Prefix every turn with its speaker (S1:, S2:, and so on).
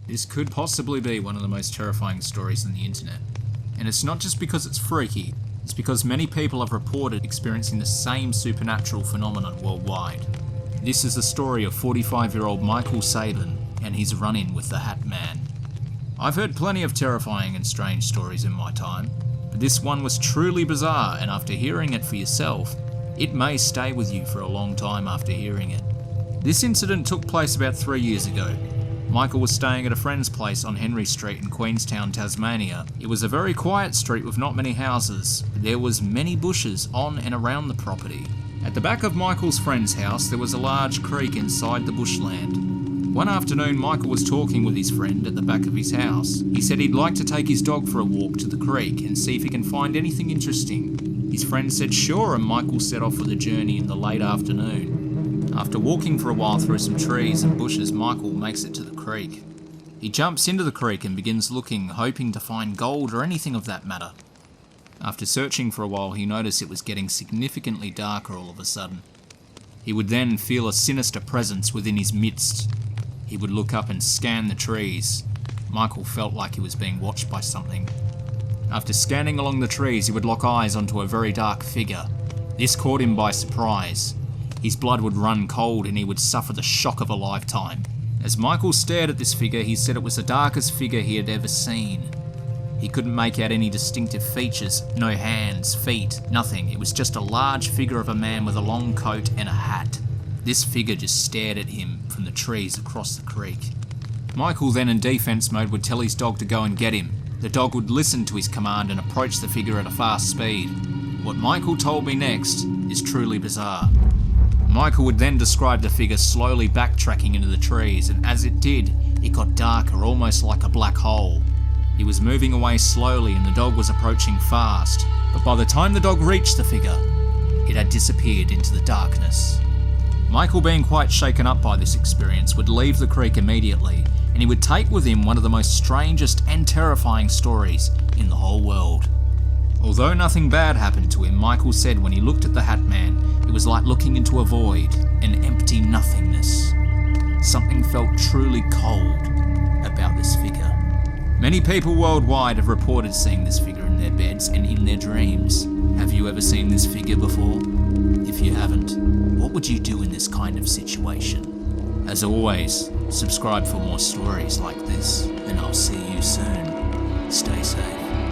S1: This could possibly be one of the most terrifying stories on the internet. And it's not just because it's freaky, it's because many people have reported experiencing the same supernatural phenomenon worldwide. This is the story of 45-year-old Michael Sabin and his run-in with the Hat Man. I've heard plenty of terrifying and strange stories in my time, but this one was truly bizarre, and after hearing it for yourself, it may stay with you for a long time after hearing it. This incident took place about 3 years ago. Michael was staying at a friend's place on Henry Street in Queenstown, Tasmania. It was a very quiet street with not many houses, but there was many bushes on and around the property. At the back of Michael's friend's house, there was a large creek inside the bushland. One afternoon, Michael was talking with his friend at the back of his house. He said he'd like to take his dog for a walk to the creek and see if he can find anything interesting. His friend said sure, and Michael set off for the journey in the late afternoon. After walking for a while through some trees and bushes, Michael makes it to the creek. He jumps into the creek and begins looking, hoping to find gold or anything of that matter. After searching for a while, he noticed it was getting significantly darker all of a sudden. He would then feel a sinister presence within his midst. He would look up and scan the trees. Michael felt like he was being watched by something. After scanning along the trees, he would lock eyes onto a very dark figure. This caught him by surprise. His blood would run cold and he would suffer the shock of a lifetime. As Michael stared at this figure, he said it was the darkest figure he had ever seen. He couldn't make out any distinctive features, no hands, feet, nothing. It was just a large figure of a man with a long coat and a hat. This figure just stared at him from the trees across the creek. Michael, then in defense mode, would tell his dog to go and get him. The dog would listen to his command and approach the figure at a fast speed. What Michael told me next is truly bizarre. Michael would then describe the figure slowly backtracking into the trees, and as it did, it got darker, almost like a black hole. He was moving away slowly and the dog was approaching fast, but by the time the dog reached the figure, it had disappeared into the darkness. Michael, being quite shaken up by this experience, would leave the creek immediately, and he would take with him one of the most strangest and terrifying stories in the whole world. Although nothing bad happened to him, Michael said when he looked at the Hat Man, it was like looking into a void, an empty nothingness. Something felt truly cold about this figure. Many people worldwide have reported seeing this figure in their beds and in their dreams. Have you ever seen this figure before? If you haven't, what would you do in this kind of situation? As always, subscribe for more stories like this, and I'll see you soon. Stay safe.